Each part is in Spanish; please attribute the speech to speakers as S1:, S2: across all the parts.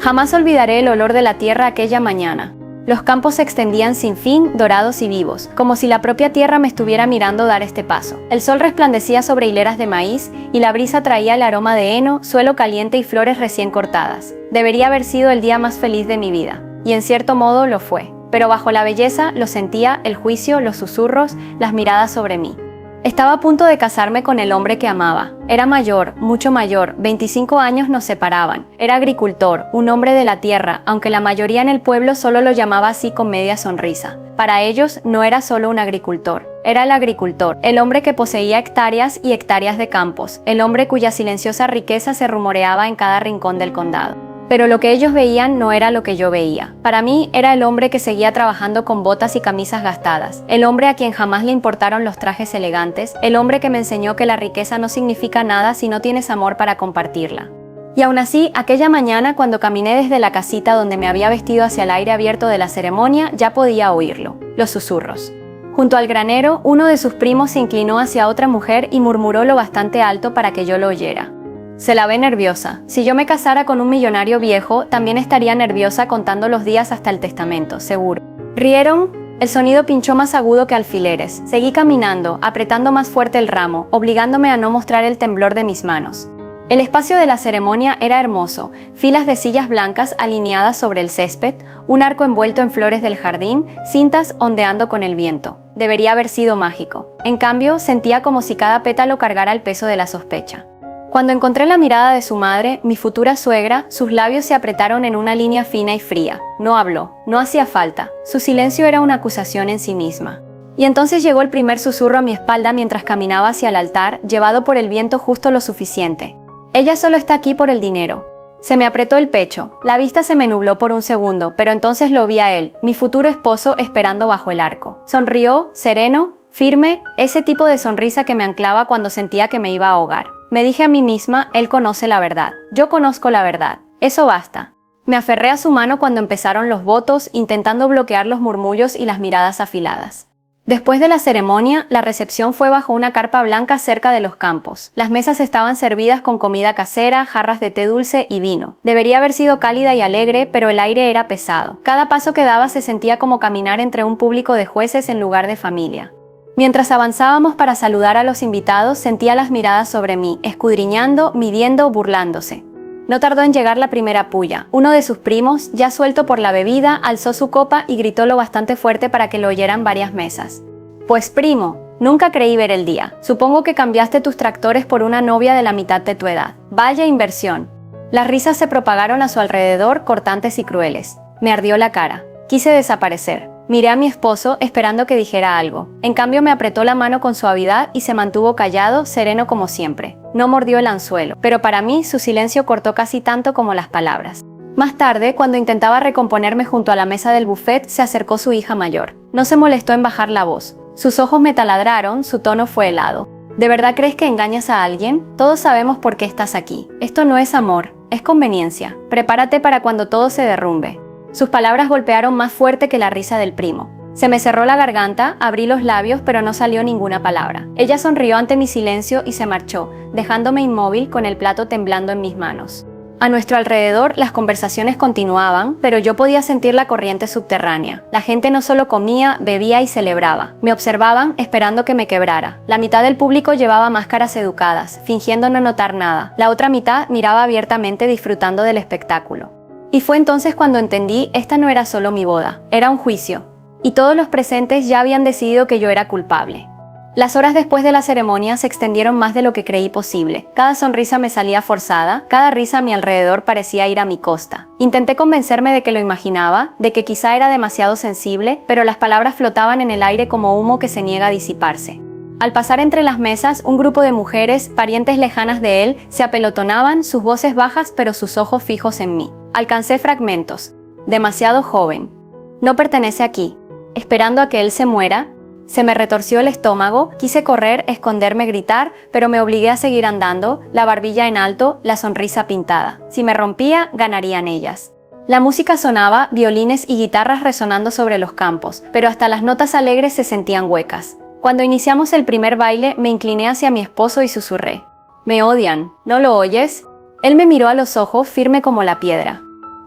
S1: Jamás olvidaré el olor de la tierra aquella mañana. Los campos se extendían sin fin, dorados y vivos, como si la propia tierra me estuviera mirando dar este paso. El sol resplandecía sobre hileras de maíz y la brisa traía el aroma de heno, suelo caliente y flores recién cortadas. Debería haber sido el día más feliz de mi vida, y en cierto modo lo fue. Pero bajo la belleza lo sentía, el juicio, los susurros, las miradas sobre mí. Estaba a punto de casarme con el hombre que amaba. Era mayor, mucho mayor, 25 años nos separaban. Era agricultor, un hombre de la tierra, aunque la mayoría en el pueblo solo lo llamaba así con media sonrisa. Para ellos no era solo un agricultor, era el agricultor, el hombre que poseía hectáreas y hectáreas de campos, el hombre cuya silenciosa riqueza se rumoreaba en cada rincón del condado. Pero lo que ellos veían no era lo que yo veía. Para mí era el hombre que seguía trabajando con botas y camisas gastadas, el hombre a quien jamás le importaron los trajes elegantes, el hombre que me enseñó que la riqueza no significa nada si no tienes amor para compartirla. Y aún así, aquella mañana cuando caminé desde la casita donde me había vestido hacia el aire abierto de la ceremonia, ya podía oírlo, los susurros. Junto al granero, uno de sus primos se inclinó hacia otra mujer y murmuró lo bastante alto para que yo lo oyera. Se la ve nerviosa. Si yo me casara con un millonario viejo, también estaría nerviosa contando los días hasta el testamento, seguro. Rieron. El sonido pinchó más agudo que alfileres. Seguí caminando, apretando más fuerte el ramo, obligándome a no mostrar el temblor de mis manos. El espacio de la ceremonia era hermoso, filas de sillas blancas alineadas sobre el césped, un arco envuelto en flores del jardín, cintas ondeando con el viento. Debería haber sido mágico. En cambio, sentía como si cada pétalo cargara el peso de la sospecha. Cuando encontré la mirada de su madre, mi futura suegra, sus labios se apretaron en una línea fina y fría. No habló, no hacía falta. Su silencio era una acusación en sí misma. Y entonces llegó el primer susurro a mi espalda mientras caminaba hacia el altar, llevado por el viento justo lo suficiente. Ella solo está aquí por el dinero. Se me apretó el pecho, la vista se me nubló por un segundo, pero entonces lo vi a él, mi futuro esposo, esperando bajo el arco. Sonrió, sereno, firme, ese tipo de sonrisa que me anclaba cuando sentía que me iba a ahogar. Me dije a mí misma, él conoce la verdad. Yo conozco la verdad. Eso basta. Me aferré a su mano cuando empezaron los votos, intentando bloquear los murmullos y las miradas afiladas. Después de la ceremonia, la recepción fue bajo una carpa blanca cerca de los campos. Las mesas estaban servidas con comida casera, jarras de té dulce y vino. Debería haber sido cálida y alegre, pero el aire era pesado. Cada paso que daba se sentía como caminar entre un público de jueces en lugar de familia. Mientras avanzábamos para saludar a los invitados, sentía las miradas sobre mí, escudriñando, midiendo, burlándose. No tardó en llegar la primera puya. Uno de sus primos, ya suelto por la bebida, alzó su copa y gritó lo bastante fuerte para que lo oyeran varias mesas. «Pues primo, nunca creí ver el día. Supongo que cambiaste tus tractores por una novia de la mitad de tu edad. Vaya inversión». Las risas se propagaron a su alrededor, cortantes y crueles. Me ardió la cara. Quise desaparecer. Miré a mi esposo esperando que dijera algo. En cambio me apretó la mano con suavidad y se mantuvo callado, sereno como siempre. No mordió el anzuelo, pero para mí su silencio cortó casi tanto como las palabras. Más tarde, cuando intentaba recomponerme junto a la mesa del buffet, se acercó su hija mayor. No se molestó en bajar la voz. Sus ojos me taladraron, su tono fue helado. ¿De verdad crees que engañas a alguien? Todos sabemos por qué estás aquí. Esto no es amor, es conveniencia. Prepárate para cuando todo se derrumbe. Sus palabras golpearon más fuerte que la risa del primo. Se me cerró la garganta, abrí los labios, pero no salió ninguna palabra. Ella sonrió ante mi silencio y se marchó, dejándome inmóvil con el plato temblando en mis manos. A nuestro alrededor las conversaciones continuaban, pero yo podía sentir la corriente subterránea. La gente no solo comía, bebía y celebraba. Me observaban esperando que me quebrara. La mitad del público llevaba máscaras educadas, fingiendo no notar nada. La otra mitad miraba abiertamente disfrutando del espectáculo. Y fue entonces cuando entendí, esta no era solo mi boda, era un juicio. Y todos los presentes ya habían decidido que yo era culpable. Las horas después de la ceremonia se extendieron más de lo que creí posible. Cada sonrisa me salía forzada, cada risa a mi alrededor parecía ir a mi costa. Intenté convencerme de que lo imaginaba, de que quizá era demasiado sensible, pero las palabras flotaban en el aire como humo que se niega a disiparse. Al pasar entre las mesas, un grupo de mujeres, parientes lejanas de él, se apelotonaban, sus voces bajas pero sus ojos fijos en mí. Alcancé fragmentos. Demasiado joven. No pertenece aquí. Esperando a que él se muera. Se me retorció el estómago, quise correr, esconderme, gritar, pero me obligué a seguir andando, la barbilla en alto, la sonrisa pintada. Si me rompía, ganarían ellas. La música sonaba, violines y guitarras resonando sobre los campos, pero hasta las notas alegres se sentían huecas. Cuando iniciamos el primer baile, me incliné hacia mi esposo y susurré. «Me odian, ¿no lo oyes?» Él me miró a los ojos, firme como la piedra.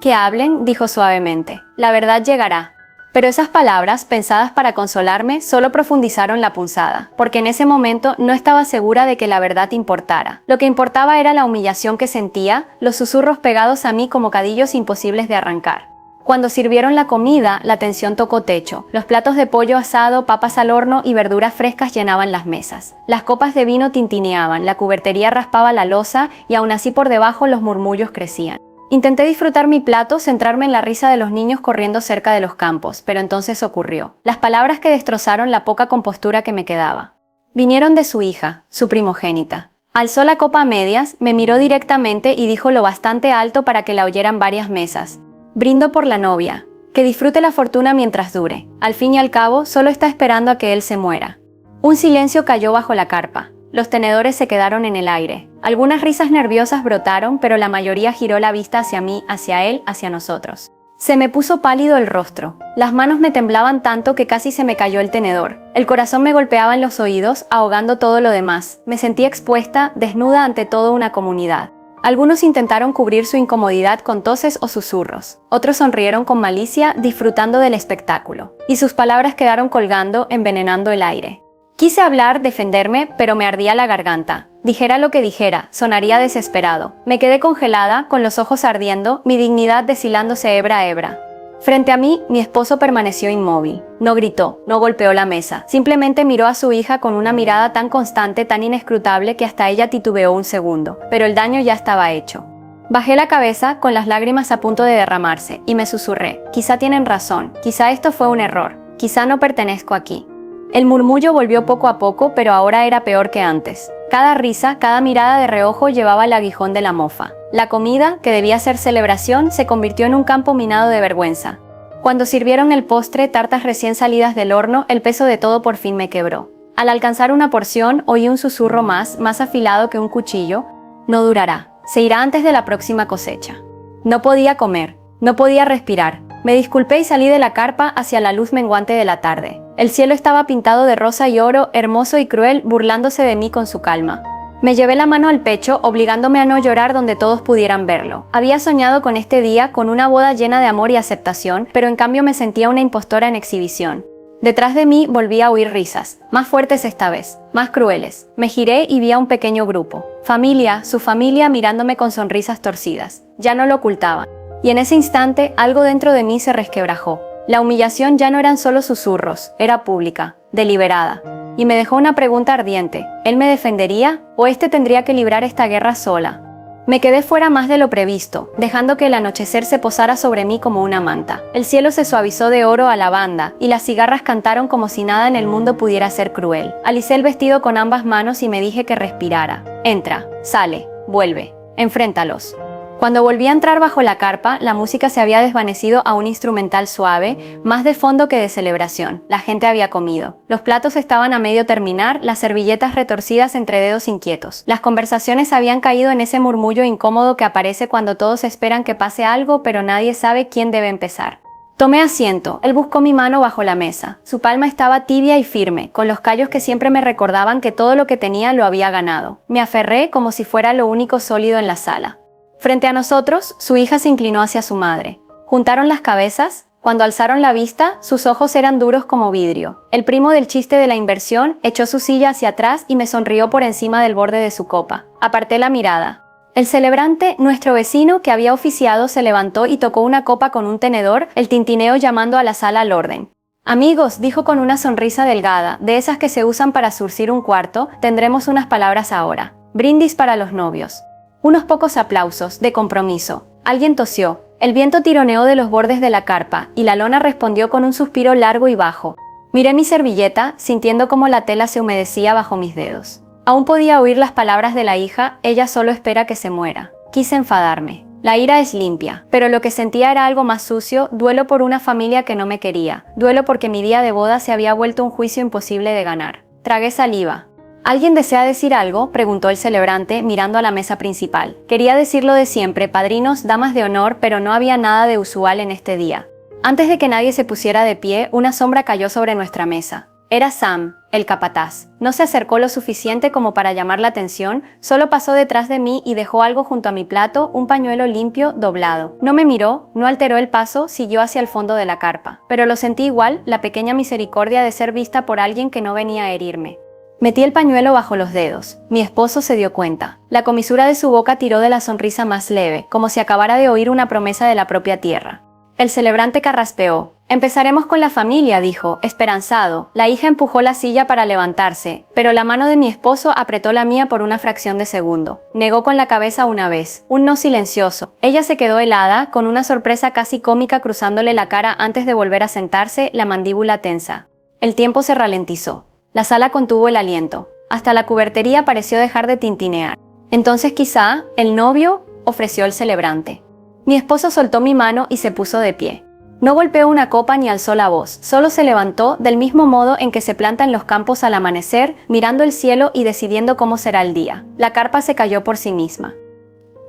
S1: Que hablen, dijo suavemente. La verdad llegará. Pero esas palabras, pensadas para consolarme, solo profundizaron la punzada, porque en ese momento no estaba segura de que la verdad importara. Lo que importaba era la humillación que sentía, los susurros pegados a mí como cadillos imposibles de arrancar. Cuando sirvieron la comida, la tensión tocó techo. Los platos de pollo asado, papas al horno y verduras frescas llenaban las mesas. Las copas de vino tintineaban, la cubertería raspaba la loza y aún así por debajo los murmullos crecían. Intenté disfrutar mi plato, centrarme en la risa de los niños corriendo cerca de los campos, pero entonces ocurrió. Las palabras que destrozaron la poca compostura que me quedaba. Vinieron de su hija, su primogénita. Alzó la copa a medias, me miró directamente y dijo lo bastante alto para que la oyeran varias mesas. Brindo por la novia. Que disfrute la fortuna mientras dure. Al fin y al cabo, solo está esperando a que él se muera. Un silencio cayó bajo la carpa. Los tenedores se quedaron en el aire. Algunas risas nerviosas brotaron, pero la mayoría giró la vista hacia mí, hacia él, hacia nosotros. Se me puso pálido el rostro. Las manos me temblaban tanto que casi se me cayó el tenedor. El corazón me golpeaba en los oídos, ahogando todo lo demás. Me sentía expuesta, desnuda ante toda una comunidad. Algunos intentaron cubrir su incomodidad con toses o susurros. Otros sonrieron con malicia, disfrutando del espectáculo. Y sus palabras quedaron colgando, envenenando el aire. Quise hablar, defenderme, pero me ardía la garganta. Dijera lo que dijera, sonaría desesperado. Me quedé congelada, con los ojos ardiendo, mi dignidad deshilándose hebra a hebra. Frente a mí, mi esposo permaneció inmóvil. No gritó, no golpeó la mesa. Simplemente miró a su hija con una mirada tan constante, tan inescrutable, que hasta ella titubeó un segundo. Pero el daño ya estaba hecho. Bajé la cabeza, con las lágrimas a punto de derramarse, y me susurré. Quizá tienen razón, quizá esto fue un error, quizá no pertenezco aquí. El murmullo volvió poco a poco, pero ahora era peor que antes. Cada risa, cada mirada de reojo llevaba el aguijón de la mofa. La comida, que debía ser celebración, se convirtió en un campo minado de vergüenza. Cuando sirvieron el postre, tartas recién salidas del horno, el peso de todo por fin me quebró. Al alcanzar una porción, oí un susurro más afilado que un cuchillo. No durará. Se irá antes de la próxima cosecha. No podía comer. No podía respirar. Me disculpé y salí de la carpa hacia la luz menguante de la tarde. El cielo estaba pintado de rosa y oro, hermoso y cruel, burlándose de mí con su calma. Me llevé la mano al pecho, obligándome a no llorar donde todos pudieran verlo. Había soñado con este día, con una boda llena de amor y aceptación, pero en cambio me sentía una impostora en exhibición. Detrás de mí volví a oír risas, más fuertes esta vez, más crueles. Me giré y vi a un pequeño grupo. Familia, su familia mirándome con sonrisas torcidas. Ya no lo ocultaban. Y en ese instante, algo dentro de mí se resquebrajó. La humillación ya no eran solo susurros, era pública, deliberada. Y me dejó una pregunta ardiente. ¿Él me defendería o éste tendría que librar esta guerra sola? Me quedé fuera más de lo previsto, dejando que el anochecer se posara sobre mí como una manta. El cielo se suavizó de oro a lavanda, y las cigarras cantaron como si nada en el mundo pudiera ser cruel. Alicé el vestido con ambas manos y me dije que respirara. Entra, sale, vuelve, enfréntalos. Cuando volví a entrar bajo la carpa, la música se había desvanecido a un instrumental suave, más de fondo que de celebración. La gente había comido. Los platos estaban a medio terminar, las servilletas retorcidas entre dedos inquietos. Las conversaciones habían caído en ese murmullo incómodo que aparece cuando todos esperan que pase algo, pero nadie sabe quién debe empezar. Tomé asiento. Él buscó mi mano bajo la mesa. Su palma estaba tibia y firme, con los callos que siempre me recordaban que todo lo que tenía lo había ganado. Me aferré como si fuera lo único sólido en la sala. Frente a nosotros, su hija se inclinó hacia su madre. Juntaron las cabezas. Cuando alzaron la vista, sus ojos eran duros como vidrio. El primo del chiste de la inversión echó su silla hacia atrás y me sonrió por encima del borde de su copa. Aparté la mirada. El celebrante, nuestro vecino que había oficiado, se levantó y tocó una copa con un tenedor, el tintineo llamando a la sala al orden. Amigos, dijo con una sonrisa delgada, de esas que se usan para zurcir un cuarto, tendremos unas palabras ahora. Brindis para los novios. Unos pocos aplausos, de compromiso. Alguien tosió. El viento tironeó de los bordes de la carpa, y la lona respondió con un suspiro largo y bajo. Miré mi servilleta, sintiendo cómo la tela se humedecía bajo mis dedos. Aún podía oír las palabras de la hija, ella solo espera que se muera. Quise enfadarme. La ira es limpia, pero lo que sentía era algo más sucio, duelo por una familia que no me quería, duelo porque mi día de boda se había vuelto un juicio imposible de ganar. Tragué saliva. ¿Alguien desea decir algo?, preguntó el celebrante, mirando a la mesa principal. Quería decir lo de siempre, padrinos, damas de honor, pero no había nada de usual en este día. Antes de que nadie se pusiera de pie, una sombra cayó sobre nuestra mesa. Era Sam, el capataz. No se acercó lo suficiente como para llamar la atención, solo pasó detrás de mí y dejó algo junto a mi plato, un pañuelo limpio, doblado. No me miró, no alteró el paso, siguió hacia el fondo de la carpa. Pero lo sentí igual, la pequeña misericordia de ser vista por alguien que no venía a herirme. Metí el pañuelo bajo los dedos. Mi esposo se dio cuenta. La comisura de su boca tiró de la sonrisa más leve, como si acabara de oír una promesa de la propia tierra. El celebrante carraspeó. «Empezaremos con la familia», dijo, esperanzado. La hija empujó la silla para levantarse, pero la mano de mi esposo apretó la mía por una fracción de segundo. Negó con la cabeza una vez, un no silencioso. Ella se quedó helada, con una sorpresa casi cómica cruzándole la cara antes de volver a sentarse, la mandíbula tensa. El tiempo se ralentizó. La sala contuvo el aliento. Hasta la cubertería pareció dejar de tintinear. Entonces quizá, el novio, ofreció el celebrante. Mi esposo soltó mi mano y se puso de pie. No golpeó una copa ni alzó la voz, solo se levantó del mismo modo en que se planta en los campos al amanecer, mirando el cielo y decidiendo cómo será el día. La carpa se cayó por sí misma.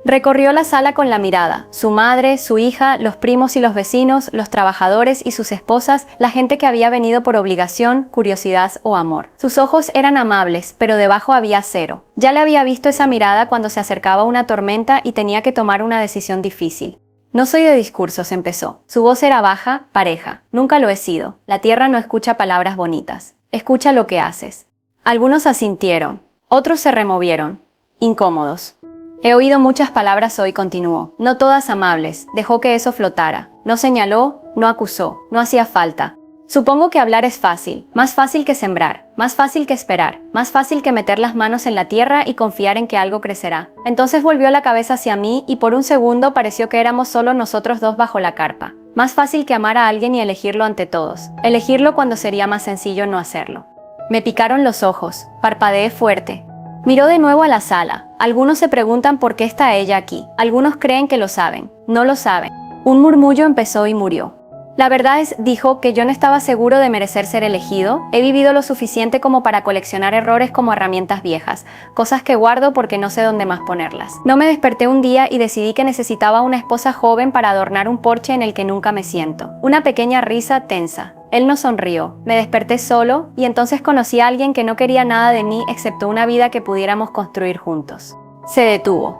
S1: Recorrió la sala con la mirada, su madre, su hija, los primos y los vecinos, los trabajadores y sus esposas, la gente que había venido por obligación, curiosidad o amor. Sus ojos eran amables, pero debajo había cero. Ya le había visto esa mirada cuando se acercaba una tormenta y tenía que tomar una decisión difícil. «No soy de discursos», empezó. Su voz era baja, pareja. «Nunca lo he sido. La tierra no escucha palabras bonitas. Escucha lo que haces». Algunos asintieron. Otros se removieron. Incómodos. «He oído muchas palabras hoy», continuó. «No todas amables». Dejó que eso flotara. No señaló, no acusó. No hacía falta. «Supongo que hablar es fácil. Más fácil que sembrar. Más fácil que esperar. Más fácil que meter las manos en la tierra y confiar en que algo crecerá». Entonces volvió la cabeza hacia mí y por un segundo pareció que éramos solo nosotros dos bajo la carpa. Más fácil que amar a alguien y elegirlo ante todos. Elegirlo cuando sería más sencillo no hacerlo. Me picaron los ojos. Parpadeé fuerte. Miró de nuevo a la sala. Algunos se preguntan por qué está ella aquí. Algunos creen que lo saben. No lo saben. Un murmullo empezó y murió. «La verdad es», dijo, «que yo no estaba seguro de merecer ser elegido. He vivido lo suficiente como para coleccionar errores como herramientas viejas, cosas que guardo porque no sé dónde más ponerlas. No me desperté un día y decidí que necesitaba una esposa joven para adornar un porche en el que nunca me siento». Una pequeña risa tensa. Él no sonrió. Me desperté solo y entonces conocí a alguien que no quería nada de mí excepto una vida que pudiéramos construir juntos. Se detuvo.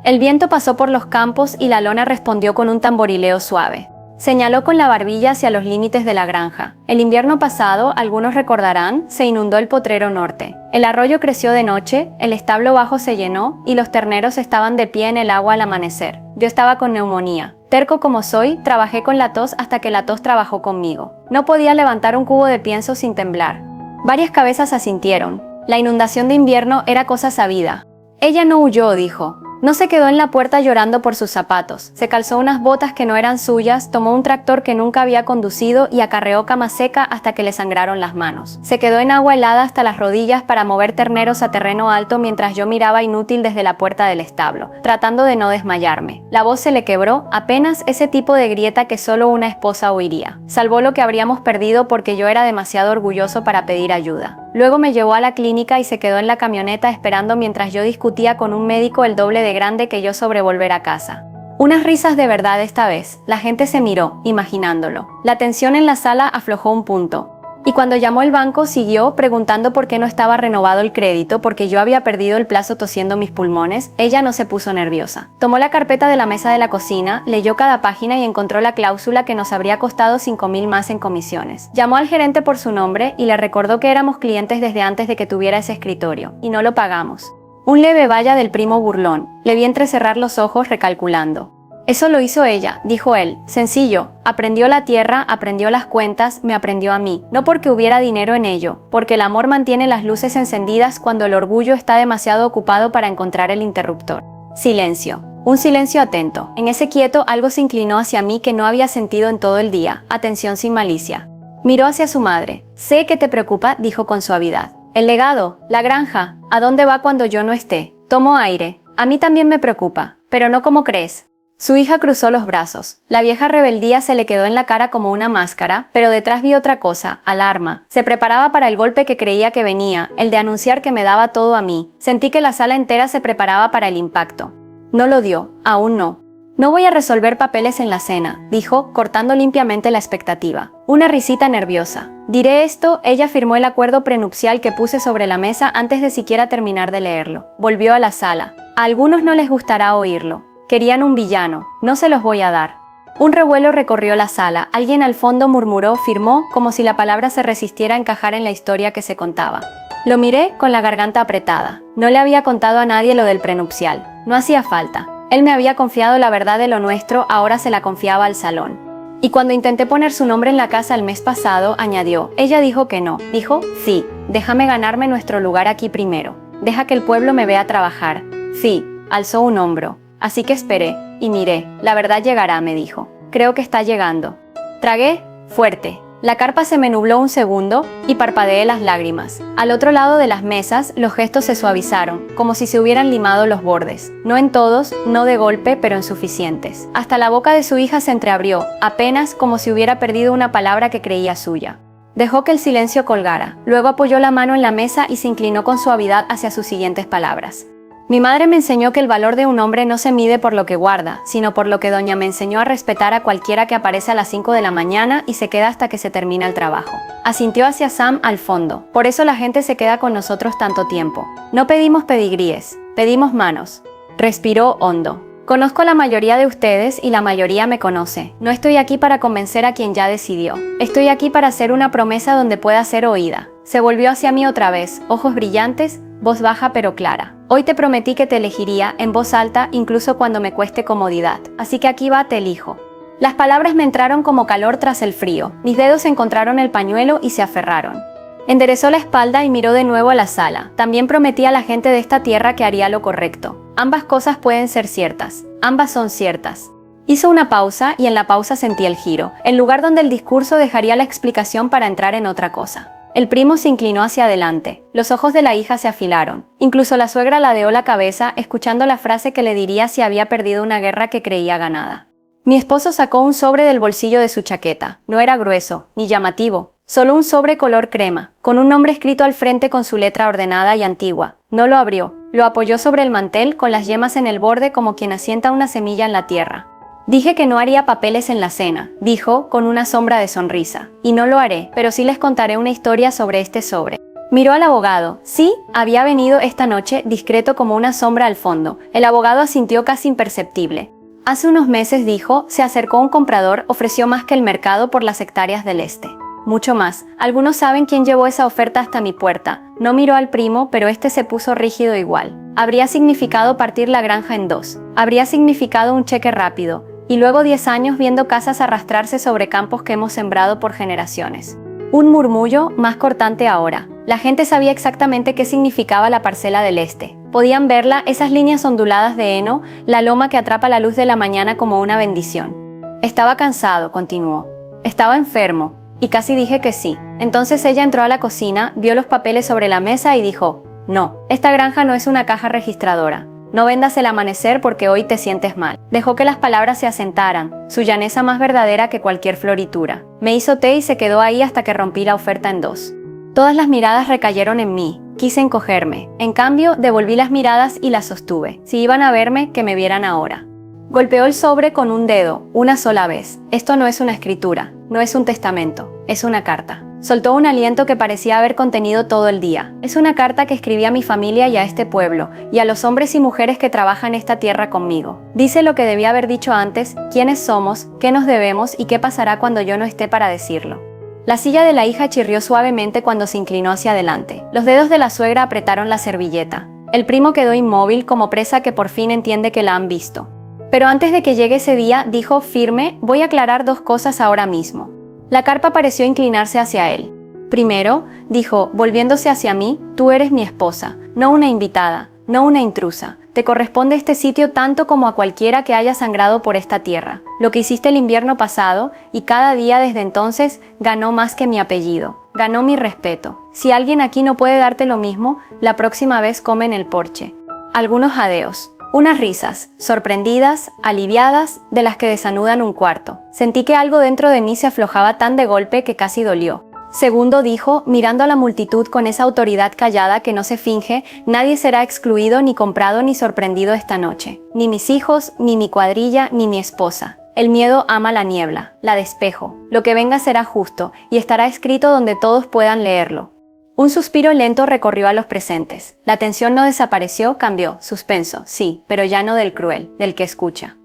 S1: El viento pasó por los campos y la lona respondió con un tamborileo suave. Señaló con la barbilla hacia los límites de la granja. El invierno pasado, algunos recordarán, se inundó el potrero norte. El arroyo creció de noche, el establo bajo se llenó y los terneros estaban de pie en el agua al amanecer. Yo estaba con neumonía. Terco como soy, trabajé con la tos hasta que la tos trabajó conmigo. No podía levantar un cubo de pienso sin temblar. Varias cabezas asintieron. La inundación de invierno era cosa sabida. Ella no huyó, dijo. No se quedó en la puerta llorando por sus zapatos. Se calzó unas botas que no eran suyas, tomó un tractor que nunca había conducido y acarreó cama seca hasta que le sangraron las manos. Se quedó en agua helada hasta las rodillas para mover terneros a terreno alto mientras yo miraba inútil desde la puerta del establo, tratando de no desmayarme. La voz se le quebró, apenas ese tipo de grieta que solo una esposa oiría. Salvó lo que habríamos perdido porque yo era demasiado orgulloso para pedir ayuda. Luego me llevó a la clínica y se quedó en la camioneta esperando mientras yo discutía con un médico el doble de grande que yo sobre volver a casa. Unas risas de verdad esta vez. La gente se miró, imaginándolo. La tensión en la sala aflojó un punto. Y cuando llamó el banco siguió preguntando por qué no estaba renovado el crédito porque yo había perdido el plazo tosiendo mis pulmones. Ella no se puso nerviosa. Tomó la carpeta de la mesa de la cocina, leyó cada página y encontró la cláusula que nos habría costado 5.000 más en comisiones. Llamó al gerente por su nombre y le recordó que éramos clientes desde antes de que tuviera ese escritorio, y no lo pagamos. Un leve vaya del primo burlón. Le vi entrecerrar los ojos recalculando. Eso lo hizo ella, dijo él. Sencillo. Aprendió la tierra, aprendió las cuentas, me aprendió a mí. No porque hubiera dinero en ello, porque el amor mantiene las luces encendidas cuando el orgullo está demasiado ocupado para encontrar el interruptor. Silencio. Un silencio atento. En ese quieto algo se inclinó hacia mí que no había sentido en todo el día. Atención sin malicia. Miró hacia su madre. Sé que te preocupa, dijo con suavidad. El legado, la granja, ¿a dónde va cuando yo no esté? Tomó aire. A mí también me preocupa, pero no como crees. Su hija cruzó los brazos. La vieja rebeldía se le quedó en la cara como una máscara, pero detrás vi otra cosa, alarma. Se preparaba para el golpe que creía que venía, el de anunciar que me daba todo a mí. Sentí que la sala entera se preparaba para el impacto. No lo dio, aún no. No voy a resolver papeles en la cena, dijo, cortando limpiamente la expectativa. Una risita nerviosa. Diré esto, ella firmó el acuerdo prenupcial que puse sobre la mesa antes de siquiera terminar de leerlo. Volvió a la sala. A algunos no les gustará oírlo. Querían un villano. No se los voy a dar. Un revuelo recorrió la sala. Alguien al fondo murmuró, firmó, como si la palabra se resistiera a encajar en la historia que se contaba. Lo miré con la garganta apretada. No le había contado a nadie lo del prenupcial. No hacía falta. Él me había confiado la verdad de lo nuestro, ahora se la confiaba al salón. Y cuando intenté poner su nombre en la casa el mes pasado, añadió, ella dijo que no. Dijo, sí, déjame ganarme nuestro lugar aquí primero. Deja que el pueblo me vea trabajar. Sí, alzó un hombro. Así que esperé, y miré. La verdad llegará, me dijo. Creo que está llegando. Tragué fuerte. La carpa se me nubló un segundo y parpadeé las lágrimas. Al otro lado de las mesas, los gestos se suavizaron, como si se hubieran limado los bordes. No en todos, no de golpe, pero en suficientes. Hasta la boca de su hija se entreabrió, apenas como si hubiera perdido una palabra que creía suya. Dejó que el silencio colgara. Luego apoyó la mano en la mesa y se inclinó con suavidad hacia sus siguientes palabras. Mi madre me enseñó que el valor de un hombre no se mide por lo que guarda, sino por lo que doña me enseñó a respetar a cualquiera que aparece a las 5 de la mañana y se queda hasta que se termina el trabajo. Asintió hacia Sam al fondo. Por eso la gente se queda con nosotros tanto tiempo. No pedimos pedigríes, pedimos manos. Respiró hondo. Conozco a la mayoría de ustedes y la mayoría me conoce. No estoy aquí para convencer a quien ya decidió. Estoy aquí para hacer una promesa donde pueda ser oída. Se volvió hacia mí otra vez, ojos brillantes, voz baja pero clara. Hoy te prometí que te elegiría en voz alta incluso cuando me cueste comodidad. Así que aquí va, te elijo. Las palabras me entraron como calor tras el frío. Mis dedos encontraron el pañuelo y se aferraron. Enderezó la espalda y miró de nuevo a la sala. También prometí a la gente de esta tierra que haría lo correcto. Ambas cosas pueden ser ciertas. Ambas son ciertas. Hizo una pausa y en la pausa sentí el giro, el lugar donde el discurso dejaría la explicación para entrar en otra cosa. El primo se inclinó hacia adelante. Los ojos de la hija se afilaron. Incluso la suegra ladeó la cabeza, escuchando la frase que le diría si había perdido una guerra que creía ganada. Mi esposo sacó un sobre del bolsillo de su chaqueta. No era grueso, ni llamativo. Solo un sobre color crema, con un nombre escrito al frente con su letra ordenada y antigua. No lo abrió. Lo apoyó sobre el mantel, con las yemas en el borde como quien asienta una semilla en la tierra. Dije que no haría papeles en la cena, dijo, con una sombra de sonrisa. Y no lo haré, pero sí les contaré una historia sobre este sobre. Miró al abogado. Sí, había venido esta noche, discreto como una sombra al fondo. El abogado asintió casi imperceptible. Hace unos meses, dijo, se acercó un comprador, ofreció más que el mercado por las hectáreas del este. Mucho más. Algunos saben quién llevó esa oferta hasta mi puerta. No miró al primo, pero este se puso rígido igual. Habría significado partir la granja en dos. Habría significado un cheque rápido. Y luego 10 años viendo casas arrastrarse sobre campos que hemos sembrado por generaciones. Un murmullo, más cortante ahora. La gente sabía exactamente qué significaba la parcela del este. Podían verla, esas líneas onduladas de heno, la loma que atrapa la luz de la mañana como una bendición. Estaba cansado, continuó. Estaba enfermo, y casi dije que sí. Entonces ella entró a la cocina, vio los papeles sobre la mesa y dijo, no, esta granja no es una caja registradora. No vendas el amanecer porque hoy te sientes mal. Dejó que las palabras se asentaran, su llaneza más verdadera que cualquier floritura. Me hizo té y se quedó ahí hasta que rompí la oferta en dos. Todas las miradas recayeron en mí. Quise encogerme. En cambio, devolví las miradas y las sostuve. Si iban a verme, que me vieran ahora. Golpeó el sobre con un dedo, una sola vez. Esto no es una escritura, no es un testamento, es una carta. Soltó un aliento que parecía haber contenido todo el día. Es una carta que escribí a mi familia y a este pueblo, y a los hombres y mujeres que trabajan esta tierra conmigo. Dice lo que debía haber dicho antes, quiénes somos, qué nos debemos y qué pasará cuando yo no esté para decirlo. La silla de la hija chirrió suavemente cuando se inclinó hacia adelante. Los dedos de la suegra apretaron la servilleta. El primo quedó inmóvil como presa que por fin entiende que la han visto. Pero antes de que llegue ese día, dijo firme, voy a aclarar 2 cosas ahora mismo. La carpa pareció inclinarse hacia él. Primero, dijo, volviéndose hacia mí, tú eres mi esposa, no una invitada, no una intrusa. Te corresponde este sitio tanto como a cualquiera que haya sangrado por esta tierra. Lo que hiciste el invierno pasado, y cada día desde entonces, ganó más que mi apellido. Ganó mi respeto. Si alguien aquí no puede darte lo mismo, la próxima vez come en el porche. Algunos jadeos. Unas risas, sorprendidas, aliviadas, de las que desanudan un cuarto. Sentí que algo dentro de mí se aflojaba tan de golpe que casi dolió. Segundo dijo, mirando a la multitud con esa autoridad callada que no se finge, nadie será excluido ni comprado ni sorprendido esta noche. Ni mis hijos, ni mi cuadrilla, ni mi esposa. El miedo ama la niebla, la despejo. Lo que venga será justo, y estará escrito donde todos puedan leerlo. Un suspiro lento recorrió a los presentes. La tensión no desapareció, cambió, suspenso, sí, pero ya no del cruel, del que escucha.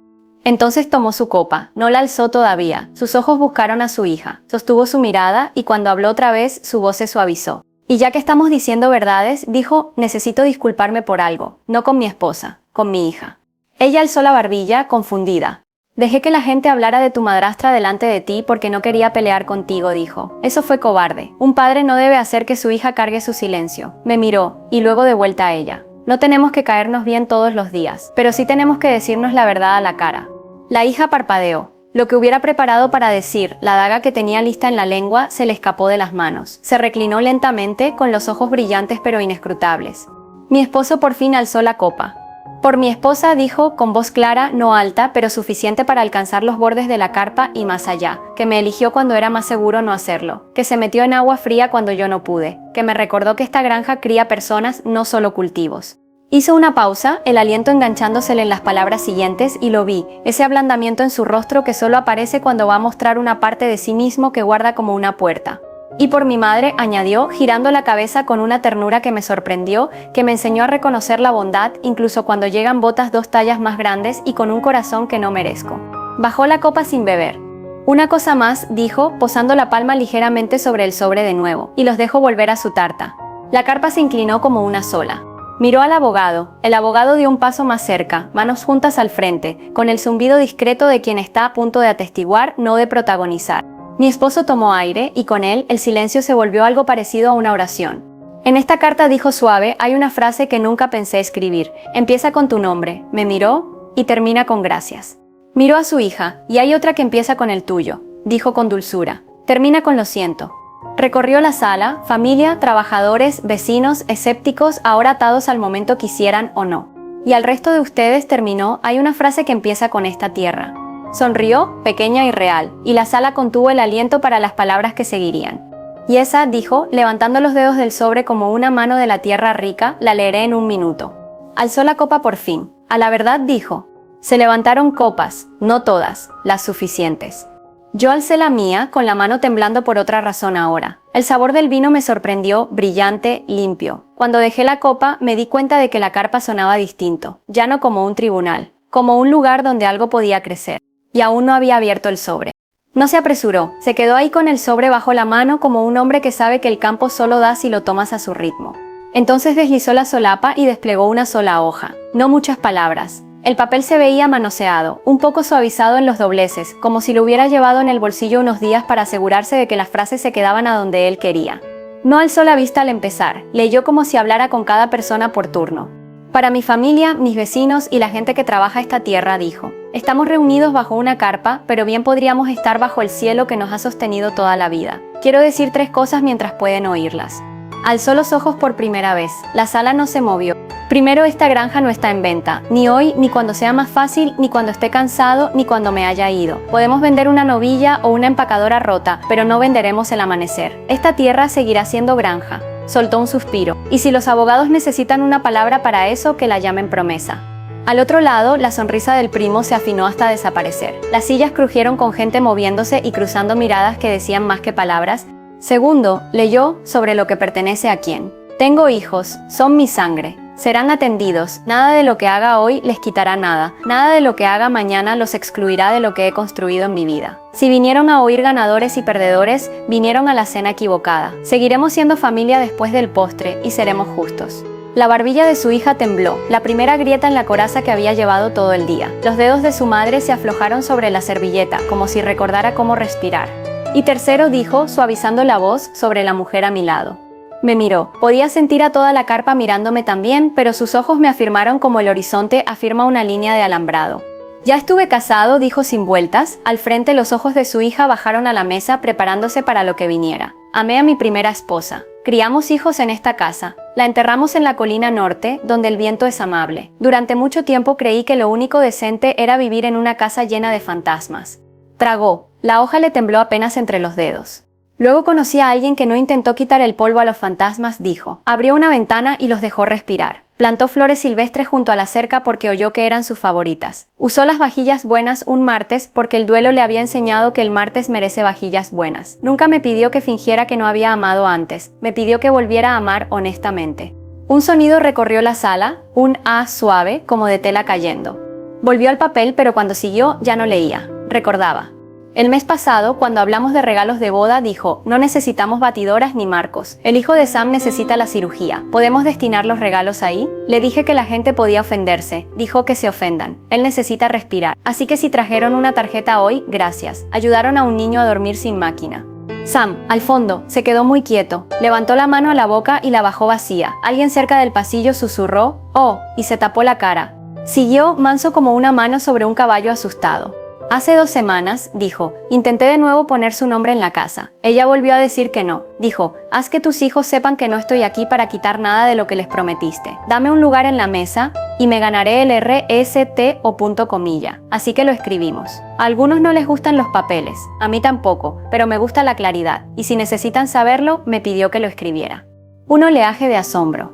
S1: Entonces tomó su copa, no la alzó todavía, sus ojos buscaron a su hija, sostuvo su mirada y cuando habló otra vez su voz se suavizó. Y ya que estamos diciendo verdades, dijo, necesito disculparme por algo, no con mi esposa, con mi hija. Ella alzó la barbilla, confundida. Dejé que la gente hablara de tu madrastra delante de ti porque no quería pelear contigo, dijo. Eso fue cobarde. Un padre no debe hacer que su hija cargue su silencio. Me miró, y luego de vuelta a ella. No tenemos que caernos bien todos los días, pero sí tenemos que decirnos la verdad a la cara. La hija parpadeó. Lo que hubiera preparado para decir, la daga que tenía lista en la lengua, se le escapó de las manos. Se reclinó lentamente, con los ojos brillantes pero inescrutables. Mi esposo por fin alzó la copa. Por mi esposa, dijo, con voz clara, no alta, pero suficiente para alcanzar los bordes de la carpa y más allá, que me eligió cuando era más seguro no hacerlo, que se metió en agua fría cuando yo no pude, que me recordó que esta granja cría personas, no solo cultivos. Hizo una pausa, el aliento enganchándosele en las palabras siguientes, y lo vi, ese ablandamiento en su rostro que solo aparece cuando va a mostrar una parte de sí mismo que guarda como una puerta. Y por mi madre, añadió, girando la cabeza con una ternura que me sorprendió, que me enseñó a reconocer la bondad, incluso cuando llegan botas 2 tallas más grandes y con un corazón que no merezco. Bajó la copa sin beber. Una cosa más, dijo, posando la palma ligeramente sobre el sobre de nuevo, y los dejó volver a su tarta. La carpa se inclinó como una sola. Miró al abogado. El abogado dio un paso más cerca, manos juntas al frente, con el zumbido discreto de quien está a punto de atestiguar, no de protagonizar. Mi esposo tomó aire, y con él, el silencio se volvió algo parecido a una oración. En esta carta, dijo suave, hay una frase que nunca pensé escribir. Empieza con tu nombre. Me miró, y termina con gracias. Miró a su hija, y hay otra que empieza con el tuyo, dijo con dulzura. Termina con lo siento. Recorrió la sala, familia, trabajadores, vecinos, escépticos, ahora atados al momento quisieran o no. Y al resto de ustedes, terminó, hay una frase que empieza con esta tierra. Sonrió, pequeña y real, y la sala contuvo el aliento para las palabras que seguirían. Y esa, dijo, levantando los dedos del sobre como una mano de la tierra rica, la leeré en 1 minuto. Alzó la copa por fin. A la verdad, dijo. Se levantaron copas, no todas, las suficientes. Yo alcé la mía, con la mano temblando por otra razón ahora. El sabor del vino me sorprendió, brillante, limpio. Cuando dejé la copa, me di cuenta de que la carpa sonaba distinto, ya no como un tribunal, como un lugar donde algo podía crecer. Y aún no había abierto el sobre. No se apresuró, se quedó ahí con el sobre bajo la mano como un hombre que sabe que el campo solo da si lo tomas a su ritmo. Entonces deslizó la solapa y desplegó una sola hoja, no muchas palabras. El papel se veía manoseado, un poco suavizado en los dobleces, como si lo hubiera llevado en el bolsillo unos días para asegurarse de que las frases se quedaban a donde él quería. No alzó la vista al empezar, leyó como si hablara con cada persona por turno. Para mi familia, mis vecinos y la gente que trabaja esta tierra, dijo. Estamos reunidos bajo una carpa, pero bien podríamos estar bajo el cielo que nos ha sostenido toda la vida. Quiero decir 3 cosas mientras pueden oírlas. Alzó los ojos por primera vez. La sala no se movió. Primero, esta granja no está en venta. Ni hoy, ni cuando sea más fácil, ni cuando esté cansado, ni cuando me haya ido. Podemos vender una novilla o una empacadora rota, pero no venderemos el amanecer. Esta tierra seguirá siendo granja. Soltó un suspiro. Y si los abogados necesitan una palabra para eso, que la llamen promesa. Al otro lado, la sonrisa del primo se afinó hasta desaparecer. Las sillas crujieron con gente moviéndose y cruzando miradas que decían más que palabras. Segundo, leyó sobre lo que pertenece a quién. Tengo hijos, son mi sangre. Serán atendidos, nada de lo que haga hoy les quitará nada, nada de lo que haga mañana los excluirá de lo que he construido en mi vida. Si vinieron a oír ganadores y perdedores, vinieron a la cena equivocada. Seguiremos siendo familia después del postre y seremos justos. La barbilla de su hija tembló, la primera grieta en la coraza que había llevado todo el día. Los dedos de su madre se aflojaron sobre la servilleta, como si recordara cómo respirar. Y tercero, dijo, suavizando la voz, sobre la mujer a mi lado. Me miró. Podía sentir a toda la carpa mirándome también, pero sus ojos me afirmaron como el horizonte afirma una línea de alambrado. Ya estuve casado, dijo sin vueltas. Al frente los ojos de su hija bajaron a la mesa preparándose para lo que viniera. Amé a mi primera esposa. Criamos hijos en esta casa. La enterramos en la colina norte, donde el viento es amable. Durante mucho tiempo creí que lo único decente era vivir en una casa llena de fantasmas. Tragó. La hoja le tembló apenas entre los dedos. Luego conocí a alguien que no intentó quitar el polvo a los fantasmas, dijo. Abrió una ventana y los dejó respirar. Plantó flores silvestres junto a la cerca porque oyó que eran sus favoritas. Usó las vajillas buenas un martes porque el duelo le había enseñado que el martes merece vajillas buenas. Nunca me pidió que fingiera que no había amado antes. Me pidió que volviera a amar honestamente. Un sonido recorrió la sala, un ah suave, como de tela cayendo. Volvió al papel, pero cuando siguió ya no leía. Recordaba. El mes pasado, cuando hablamos de regalos de boda, dijo, no necesitamos batidoras ni marcos. El hijo de Sam necesita la cirugía. ¿Podemos destinar los regalos ahí? Le dije que la gente podía ofenderse. Dijo que se ofendan. Él necesita respirar. Así que si trajeron una tarjeta hoy, gracias. Ayudaron a un niño a dormir sin máquina. Sam, al fondo, se quedó muy quieto. Levantó la mano a la boca y la bajó vacía. Alguien cerca del pasillo susurró, oh, y se tapó la cara. Siguió, manso como una mano sobre un caballo asustado. Hace 2 semanas, dijo, intenté de nuevo poner su nombre en la casa. Ella volvió a decir que no. Dijo, haz que tus hijos sepan que no estoy aquí para quitar nada de lo que les prometiste. Dame un lugar en la mesa y me ganaré el RST o punto comilla. Así que lo escribimos. A algunos no les gustan los papeles, a mí tampoco, pero me gusta la claridad. Y si necesitan saberlo, me pidió que lo escribiera. Un oleaje de asombro.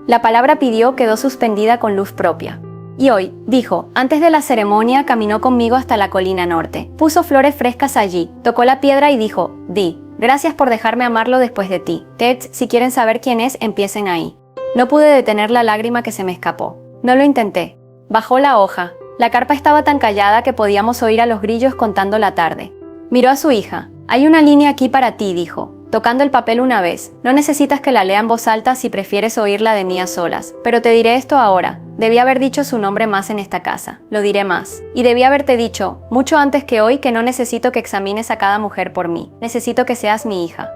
S1: La palabra pidió quedó suspendida con luz propia. Y hoy, dijo, antes de la ceremonia caminó conmigo hasta la colina norte. Puso flores frescas allí, tocó la piedra y dijo, di, gracias por dejarme amarlo después de ti. Ted, si quieren saber quién es, empiecen ahí. No pude detener la lágrima que se me escapó. No lo intenté. Bajó la hoja. La carpa estaba tan callada que podíamos oír a los grillos contando la tarde. Miró a su hija. Hay una línea aquí para ti, dijo, tocando el papel una vez. No necesitas que la lea en voz alta si prefieres oírla de mí a solas. Pero te diré esto ahora. Debí haber dicho su nombre más en esta casa. Lo diré más. Y debí haberte dicho, mucho antes que hoy, que no necesito que examines a cada mujer por mí. Necesito que seas mi hija.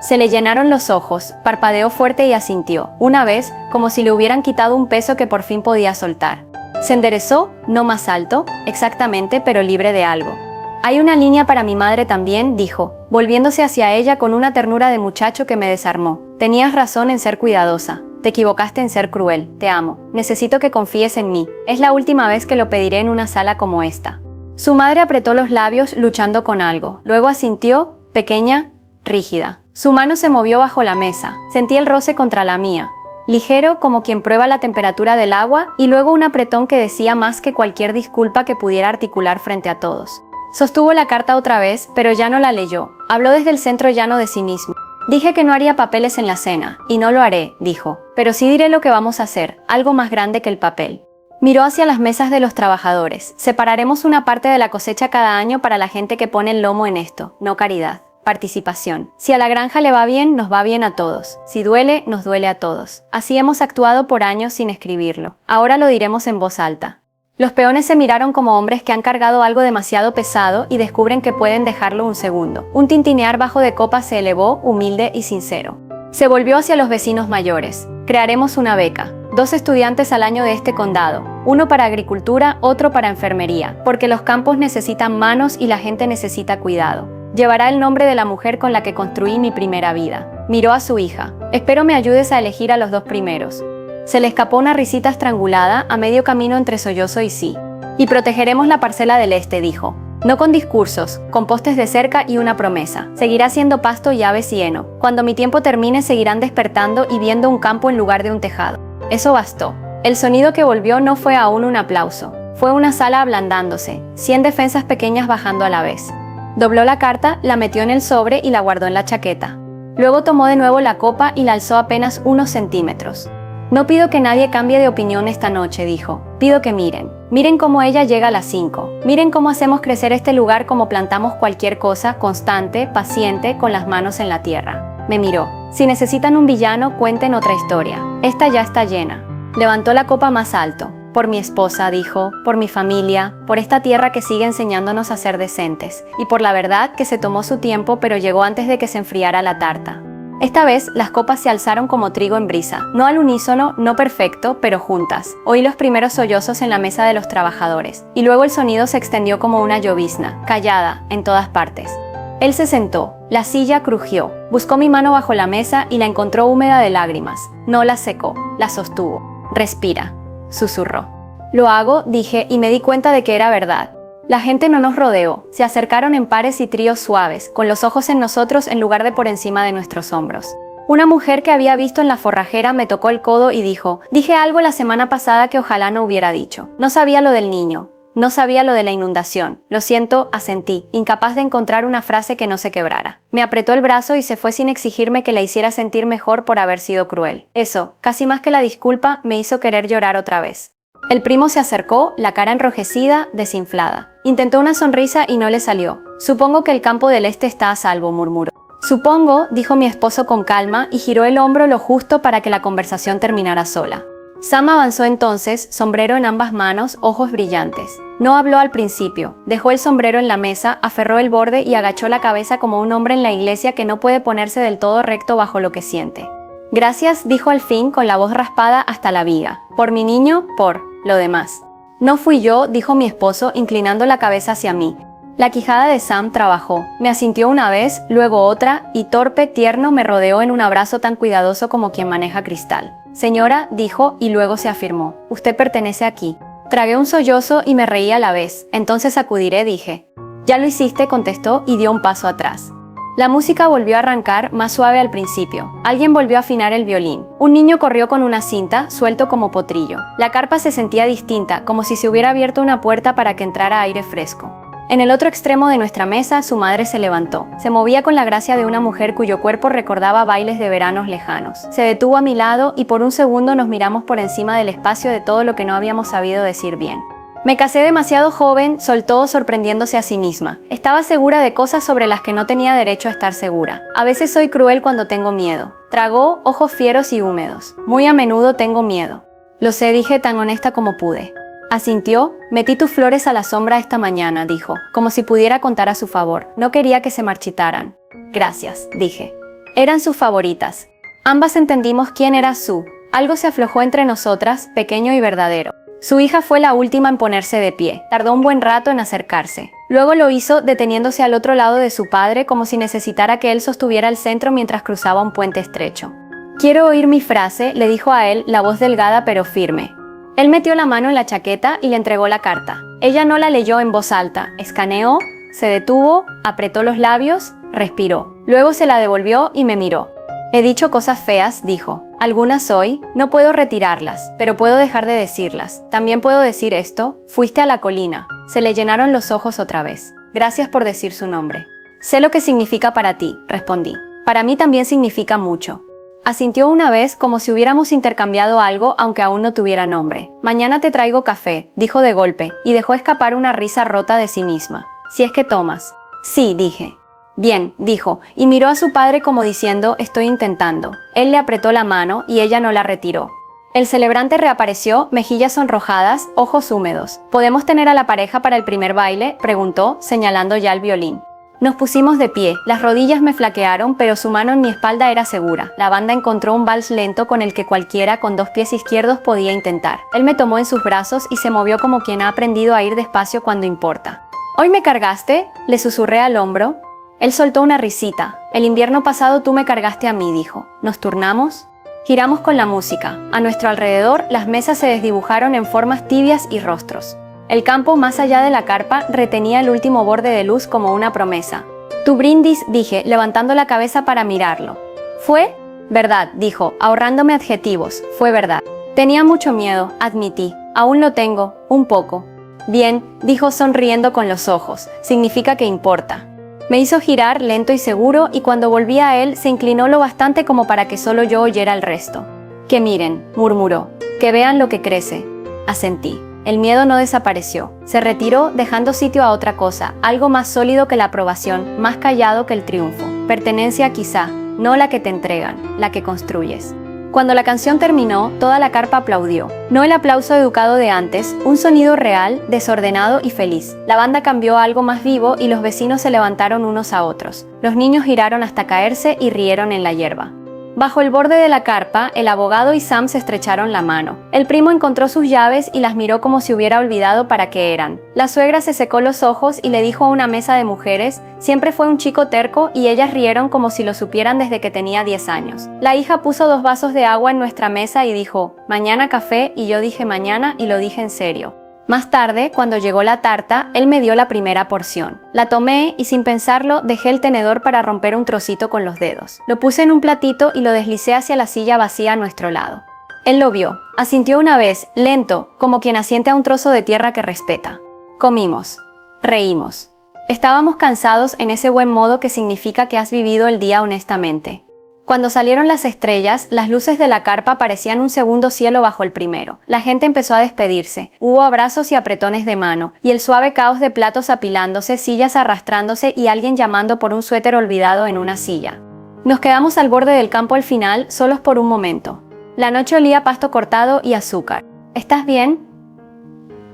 S1: Se le llenaron los ojos, parpadeó fuerte y asintió. Una vez, como si le hubieran quitado un peso que por fin podía soltar. Se enderezó, no más alto, exactamente, pero libre de algo. Hay una línea para mi madre también, dijo, volviéndose hacia ella con una ternura de muchacho que me desarmó. Tenías razón en ser cuidadosa. Te equivocaste en ser cruel. Te amo. Necesito que confíes en mí. Es la última vez que lo pediré en una sala como esta. Su madre apretó los labios luchando con algo. Luego asintió, pequeña, rígida. Su mano se movió bajo la mesa. Sentí el roce contra la mía. Ligero como quien prueba la temperatura del agua y luego un apretón que decía más que cualquier disculpa que pudiera articular frente a todos. Sostuvo la carta otra vez, pero ya no la leyó. Habló desde el centro llano de sí mismo. Dije que no haría papeles en la cena, y no lo haré, dijo. Pero sí diré lo que vamos a hacer, algo más grande que el papel. Miró hacia las mesas de los trabajadores. Separaremos una parte de la cosecha cada año para la gente que pone el lomo en esto, no caridad. Participación. Si a la granja le va bien, nos va bien a todos. Si duele, nos duele a todos. Así hemos actuado por años sin escribirlo. Ahora lo diremos en voz alta. Los peones se miraron como hombres que han cargado algo demasiado pesado y descubren que pueden dejarlo un segundo. Un tintinear bajo de copas se elevó, humilde y sincero. Se volvió hacia los vecinos mayores. Crearemos una beca. 2 estudiantes al año de este condado. Uno para agricultura, otro para enfermería. Porque los campos necesitan manos y la gente necesita cuidado. Llevará el nombre de la mujer con la que construí mi primera vida. Miró a su hija. Espero me ayudes a elegir a los 2 primeros. Se le escapó una risita estrangulada a medio camino entre sollozo y sí. Y protegeremos la parcela del este, dijo. No con discursos, con postes de cerca y una promesa. Seguirá siendo pasto y aves y heno. Cuando mi tiempo termine seguirán despertando y viendo un campo en lugar de un tejado. Eso bastó. El sonido que volvió no fue aún un aplauso. Fue una sala ablandándose, 100 defensas pequeñas bajando a la vez. Dobló la carta, la metió en el sobre y la guardó en la chaqueta. Luego tomó de nuevo la copa y la alzó apenas unos centímetros. No pido que nadie cambie de opinión esta noche, dijo. Pido que miren. Miren cómo ella llega a las 5. Miren cómo hacemos crecer este lugar como plantamos cualquier cosa, constante, paciente, con las manos en la tierra. Me miró. Si necesitan un villano, cuenten otra historia. Esta ya está llena. Levantó la copa más alto. Por mi esposa, dijo, por mi familia, por esta tierra que sigue enseñándonos a ser decentes, y por la verdad que se tomó su tiempo pero llegó antes de que se enfriara la tarta. Esta vez las copas se alzaron como trigo en brisa, no al unísono, no perfecto, pero juntas. Oí los primeros sollozos en la mesa de los trabajadores, y luego el sonido se extendió como una llovizna, callada, en todas partes. Él se sentó, la silla crujió, buscó mi mano bajo la mesa y la encontró húmeda de lágrimas. No la secó, la sostuvo. Respira, susurró. Lo hago, dije, y me di cuenta de que era verdad. La gente no nos rodeó, se acercaron en pares y tríos suaves, con los ojos en nosotros en lugar de por encima de nuestros hombros. Una mujer que había visto en la forrajera me tocó el codo y dijo: «Dije algo la semana pasada que ojalá no hubiera dicho. No sabía lo del niño. No sabía lo de la inundación. Lo siento», asentí, incapaz de encontrar una frase que no se quebrara. Me apretó el brazo y se fue sin exigirme que la hiciera sentir mejor por haber sido cruel. Eso, casi más que la disculpa, me hizo querer llorar otra vez. El primo se acercó, la cara enrojecida, desinflada. Intentó una sonrisa y no le salió. «Supongo que el campo del este está a salvo», murmuró. «Supongo», dijo mi esposo con calma y giró el hombro lo justo para que la conversación terminara sola. Sam avanzó entonces, sombrero en ambas manos, ojos brillantes. No habló al principio, dejó el sombrero en la mesa, aferró el borde y agachó la cabeza como un hombre en la iglesia que no puede ponerse del todo recto bajo lo que siente. «Gracias», dijo al fin con la voz raspada hasta la viga. «Por mi niño, por lo demás». «No fui yo», dijo mi esposo, inclinando la cabeza hacia mí. La quijada de Sam trabajó. Me asintió una vez, luego otra, y torpe, tierno, me rodeó en un abrazo tan cuidadoso como quien maneja cristal. «Señora», dijo, y luego se afirmó, «usted pertenece aquí». Tragué un sollozo y me reí a la vez. «Entonces acudiré», dije. «Ya lo hiciste», contestó y dio un paso atrás. La música volvió a arrancar, más suave al principio. Alguien volvió a afinar el violín. Un niño corrió con una cinta, suelto como potrillo. La carpa se sentía distinta, como si se hubiera abierto una puerta para que entrara aire fresco. En el otro extremo de nuestra mesa, su madre se levantó. Se movía con la gracia de una mujer cuyo cuerpo recordaba bailes de veranos lejanos. Se detuvo a mi lado y por un segundo nos miramos por encima del espacio de todo lo que no habíamos sabido decir bien. «Me casé demasiado joven», soltó, sorprendiéndose a sí misma. «Estaba segura de cosas sobre las que no tenía derecho a estar segura. A veces soy cruel cuando tengo miedo». Tragó, ojos fieros y húmedos. «Muy a menudo tengo miedo». «Lo sé», dije tan honesta como pude. Asintió. «Metí tus flores a la sombra esta mañana», dijo, como si pudiera contar a su favor. «No quería que se marchitaran». «Gracias», dije. Eran sus favoritas. Ambas entendimos quién era Sue. Algo se aflojó entre nosotras, pequeño y verdadero. Su hija fue la última en ponerse de pie. Tardó un buen rato en acercarse. Luego lo hizo deteniéndose al otro lado de su padre como si necesitara que él sostuviera el centro mientras cruzaba un puente estrecho. «Quiero oír mi frase», le dijo a él, la voz delgada pero firme. Él metió la mano en la chaqueta y le entregó la carta. Ella no la leyó en voz alta. Escaneó, se detuvo, apretó los labios, respiró. Luego se la devolvió y me miró. «He dicho cosas feas», dijo. «Algunas hoy, no puedo retirarlas, pero puedo dejar de decirlas. También puedo decir esto: fuiste a la colina». Se le llenaron los ojos otra vez. «Gracias por decir su nombre». «Sé lo que significa para ti», respondí. «Para mí también significa mucho». Asintió una vez como si hubiéramos intercambiado algo aunque aún no tuviera nombre. «Mañana te traigo café», dijo de golpe, y dejó escapar una risa rota de sí misma. «Si es que tomas». «Sí», dije. «Bien», dijo, y miró a su padre como diciendo: «Estoy intentando». Él le apretó la mano y ella no la retiró. El celebrante reapareció, mejillas sonrojadas, ojos húmedos. «¿Podemos tener a la pareja para el primer baile?», preguntó, señalando ya el violín. Nos pusimos de pie, las rodillas me flaquearon, pero su mano en mi espalda era segura. La banda encontró un vals lento con el que cualquiera con 2 pies izquierdos podía intentar. Él me tomó en sus brazos y se movió como quien ha aprendido a ir despacio cuando importa. «¿Hoy me cargaste?», le susurré al hombro. Él soltó una risita. «El invierno pasado tú me cargaste a mí», dijo. «¿Nos turnamos?». Giramos con la música. A nuestro alrededor, las mesas se desdibujaron en formas tibias y rostros. El campo más allá de la carpa retenía el último borde de luz como una promesa. «Tu brindis», dije, levantando la cabeza para mirarlo. «¿Fue?» «Verdad», dijo, ahorrándome adjetivos. «Fue verdad». «Tenía mucho miedo», admití. «Aún lo tengo, un poco». «Bien», dijo sonriendo con los ojos. «Significa que importa». Me hizo girar lento y seguro y cuando volví a él se inclinó lo bastante como para que solo yo oyera el resto. «Que miren», murmuró. «Que vean lo que crece». Asentí. El miedo no desapareció. Se retiró dejando sitio a otra cosa, algo más sólido que la aprobación, más callado que el triunfo. Pertenencia quizá, no la que te entregan, la que construyes. Cuando la canción terminó, toda la carpa aplaudió. No el aplauso educado de antes, un sonido real, desordenado y feliz. La banda cambió a algo más vivo y los vecinos se levantaron unos a otros. Los niños giraron hasta caerse y rieron en la hierba. Bajo el borde de la carpa, el abogado y Sam se estrecharon la mano. El primo encontró sus llaves y las miró como si hubiera olvidado para qué eran. La suegra se secó los ojos y le dijo a una mesa de mujeres: «Siempre fue un chico terco», y ellas rieron como si lo supieran desde que tenía 10 años. La hija puso 2 vasos de agua en nuestra mesa y dijo: «Mañana café», y yo dije mañana y lo dije en serio. Más tarde, cuando llegó la tarta, él me dio la primera porción. La tomé y sin pensarlo dejé el tenedor para romper un trocito con los dedos. Lo puse en un platito y lo deslicé hacia la silla vacía a nuestro lado. Él lo vio. Asintió una vez, lento, como quien asiente a un trozo de tierra que respeta. Comimos. Reímos. Estábamos cansados en ese buen modo que significa que has vivido el día honestamente. Cuando salieron las estrellas, las luces de la carpa parecían un segundo cielo bajo el primero. La gente empezó a despedirse. Hubo abrazos y apretones de mano, y el suave caos de platos apilándose, sillas arrastrándose y alguien llamando por un suéter olvidado en una silla. Nos quedamos al borde del campo al final, solos por un momento. La noche olía a pasto cortado y azúcar. ¿Estás bien?,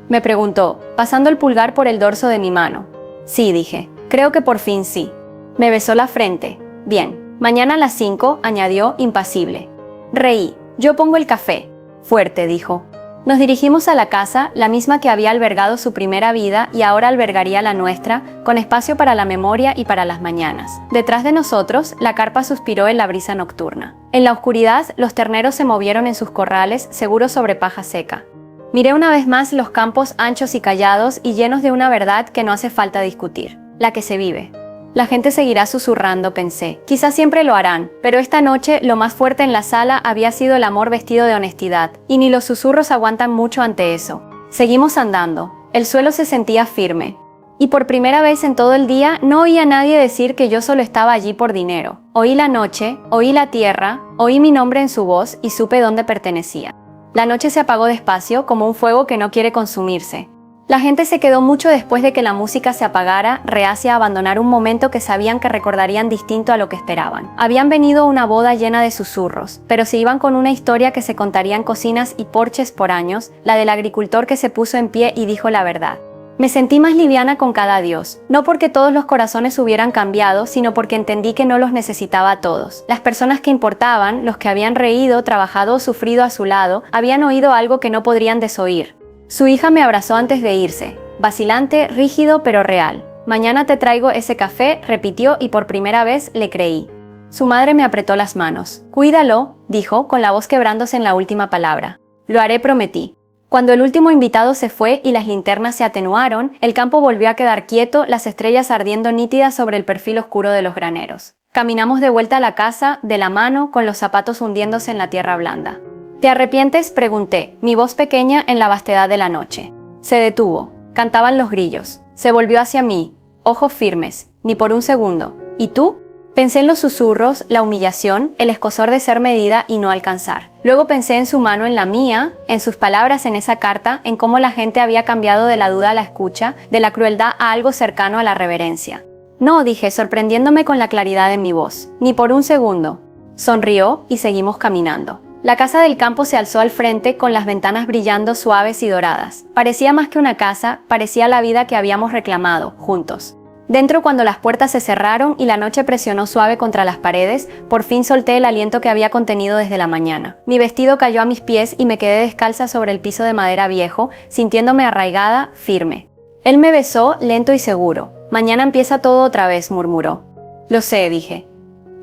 S1: me preguntó, pasando el pulgar por el dorso de mi mano. Sí, dije. Creo que por fin sí. Me besó la frente. Bien. Mañana a las 5, añadió, impasible. Reí. Yo pongo el café. Fuerte, dijo. Nos dirigimos a la casa, la misma que había albergado su primera vida y ahora albergaría la nuestra, con espacio para la memoria y para las mañanas. Detrás de nosotros, la carpa suspiró en la brisa nocturna. En la oscuridad, los terneros se movieron en sus corrales, seguros sobre paja seca. Miré una vez más los campos anchos y callados y llenos de una verdad que no hace falta discutir, la que se vive. La gente seguirá susurrando, pensé. Quizás siempre lo harán, pero esta noche lo más fuerte en la sala había sido el amor vestido de honestidad, y ni los susurros aguantan mucho ante eso. Seguimos andando. El suelo se sentía firme. Y por primera vez en todo el día no oí a nadie decir que yo solo estaba allí por dinero. Oí la noche, oí la tierra, oí mi nombre en su voz y supe dónde pertenecía. La noche se apagó despacio, como un fuego que no quiere consumirse. La gente se quedó mucho después de que la música se apagara, reacia a abandonar un momento que sabían que recordarían distinto a lo que esperaban. Habían venido a una boda llena de susurros, pero se iban con una historia que se contaría en cocinas y porches por años, la del agricultor que se puso en pie y dijo la verdad. Me sentí más liviana con cada adiós, no porque todos los corazones hubieran cambiado, sino porque entendí que no los necesitaba a todos. Las personas que importaban, los que habían reído, trabajado o sufrido a su lado, habían oído algo que no podrían desoír. Su hija me abrazó antes de irse, vacilante, rígido pero real. Mañana te traigo ese café, repitió y por primera vez le creí. Su madre me apretó las manos. Cuídalo, dijo, con la voz quebrándose en la última palabra. Lo haré, prometí. Cuando el último invitado se fue y las linternas se atenuaron, el campo volvió a quedar quieto, las estrellas ardiendo nítidas sobre el perfil oscuro de los graneros. Caminamos de vuelta a la casa, de la mano, con los zapatos hundiéndose en la tierra blanda. ¿Te arrepientes?, pregunté, mi voz pequeña en la vastedad de la noche. Se detuvo. Cantaban los grillos. Se volvió hacia mí, ojos firmes, ni por un segundo. ¿Y tú? Pensé en los susurros, la humillación, el escozor de ser medida y no alcanzar. Luego pensé en su mano en la mía, en sus palabras en esa carta, en cómo la gente había cambiado de la duda a la escucha, de la crueldad a algo cercano a la reverencia. No, dije, sorprendiéndome con la claridad de mi voz. Ni por un segundo. Sonrió y seguimos caminando. La casa del campo se alzó al frente con las ventanas brillando suaves y doradas. Parecía más que una casa, parecía la vida que habíamos reclamado, juntos. Dentro, cuando las puertas se cerraron y la noche presionó suave contra las paredes, por fin solté el aliento que había contenido desde la mañana. Mi vestido cayó a mis pies y me quedé descalza sobre el piso de madera viejo, sintiéndome arraigada, firme. Él me besó, lento y seguro. Mañana empieza todo otra vez, murmuró. Lo sé, dije.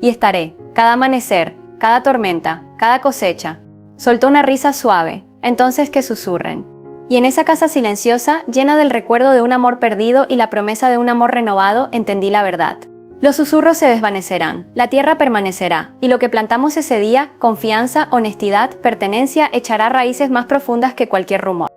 S1: Y estaré, cada amanecer, cada tormenta, cada cosecha. Soltó una risa suave, entonces que susurren. Y en esa casa silenciosa, llena del recuerdo de un amor perdido y la promesa de un amor renovado, entendí la verdad. Los susurros se desvanecerán, la tierra permanecerá, y lo que plantamos ese día, confianza, honestidad, pertenencia, echará raíces más profundas que cualquier rumor.